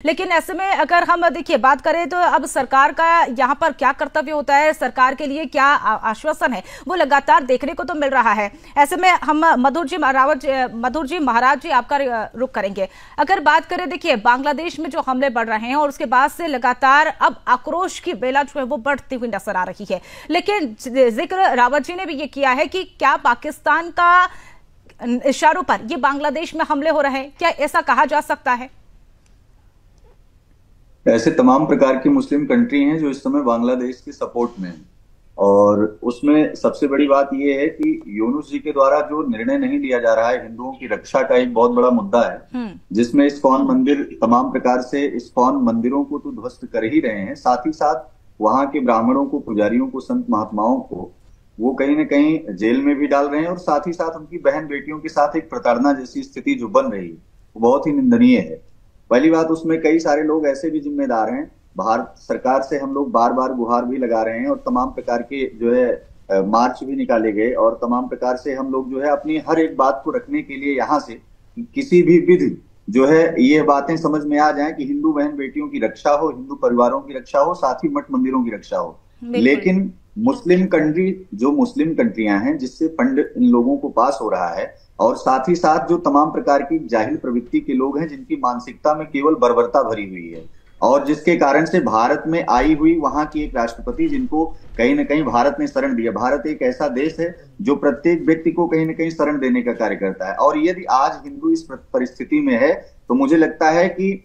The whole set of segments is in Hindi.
लेकिन ऐसे में अगर हम देखिए बात करें तो अब सरकार का यहाँ पर क्या कर्तव्य होता है, सरकार के लिए क्या आश्वासन है, वो लगातार देखने को तो मिल रहा है। ऐसे में हम मधुर जी महाराज जी आपका रुख करेंगे। अगर बात करें देखिए बांग्लादेश में जो हमले बढ़ रहे हैं और उसके बाद से लगातार अब आक्रोश की बेला जो है वो बढ़ती हुई नजर आ रही है, लेकिन जिक्र रावत जी ने भी ये किया है कि क्या पाकिस्तान का इशारों पर ये बांग्लादेश में हमले हो रहे हैं, क्या ऐसा कहा जा सकता है? ऐसे तमाम प्रकार की मुस्लिम कंट्री हैं जो इस समय बांग्लादेश के सपोर्ट में हैं। और उसमें सबसे बड़ी बात यह है कि यूनुस जी के द्वारा जो निर्णय नहीं लिया जा रहा है, हिंदुओं की रक्षा का एक बहुत बड़ा मुद्दा है, जिसमें इस्कॉन मंदिर तमाम प्रकार से इस्कॉन मंदिरों को तो ध्वस्त कर ही रहे हैं, साथ ही साथ वहां के ब्राह्मणों को, पुजारियों को, संत महात्माओं को वो कहीं ना कहीं जेल में भी डाल रहे हैं, और साथ ही साथ उनकी बहन बेटियों के साथ एक प्रताड़ना जैसी स्थिति जो बन रही है वो बहुत ही निंदनीय है। पहली बात, उसमें कई सारे लोग ऐसे भी जिम्मेदार हैं। भारत सरकार से हम लोग बार बार गुहार भी लगा रहे हैं और तमाम प्रकार के जो है मार्च भी निकाले गए, और तमाम प्रकार से हम लोग जो है अपनी हर एक बात को रखने के लिए यहाँ से किसी भी विधि जो है ये बातें समझ में आ जाए कि हिंदू बहन बेटियों की रक्षा हो, हिंदू परिवारों की रक्षा हो, साथ ही मठ मंदिरों की रक्षा हो। लेकिन मुस्लिम कंट्री, जो मुस्लिम कंट्रियां हैं जिससे फंड इन लोगों को पास हो रहा है, और साथ ही साथ जो तमाम प्रकार की जाहिल प्रवृत्ति के लोग हैं जिनकी मानसिकता में केवल बर्बरता भरी हुई है, और जिसके कारण से भारत में आई हुई वहां की एक राष्ट्रपति जिनको कहीं ना कहीं भारत ने शरण दिया। भारत एक ऐसा देश है जो प्रत्येक व्यक्ति को कहीं ना कहीं शरण देने का कार्य करता है, और यदि आज हिंदू इस परिस्थिति में है तो मुझे लगता है कि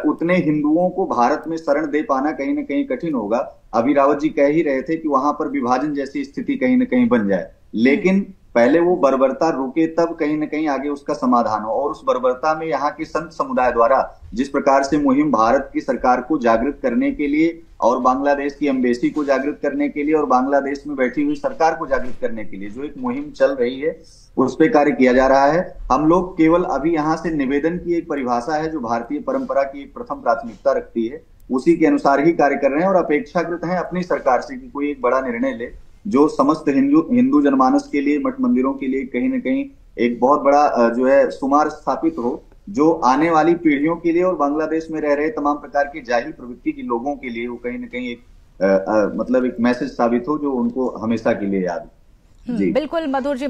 उतने हिंदुओं को भारत में शरण दे पाना कहीं ना कहीं कठिन होगा। अभी रावत जी कह ही रहे थे कि वहां पर विभाजन जैसी स्थिति कहीं ना कहीं बन जाए, लेकिन पहले वो बर्बरता रुके तब कहीं ना कहीं आगे उसका समाधान हो। और उस बर्बरता में यहाँ के संत समुदाय द्वारा जिस प्रकार से मुहिम भारत की सरकार को जागृत करने के लिए, और बांग्लादेश की एम्बेसी को जागृत करने के लिए, और बांग्लादेश में बैठी हुई सरकार को जागृत करने के लिए जो एक मुहिम चल रही है, उस पर कार्य किया जा रहा है। हम लोग केवल अभी यहाँ से निवेदन की एक परिभाषा है जो भारतीय परंपरा की एक प्रथम प्राथमिकता रखती है, उसी के अनुसार ही कार्य कर रहे हैं, और अपेक्षाकृत हैं अपनी सरकार से कि कोई एक बड़ा निर्णय ले जो समस्त हिंदू जनमानस के लिए, मठ मंदिरों के लिए कहीं ना कहीं एक बहुत बड़ा जो है सुमार स्थापित हो, जो आने वाली पीढ़ियों के लिए और बांग्लादेश में रह रहे तमाम प्रकार की जाहिल प्रवृत्ति के लोगों के लिए वो कहीं ना कहीं एक मतलब एक मैसेज साबित हो जो उनको हमेशा के लिए याद। जी बिल्कुल मधुर जी।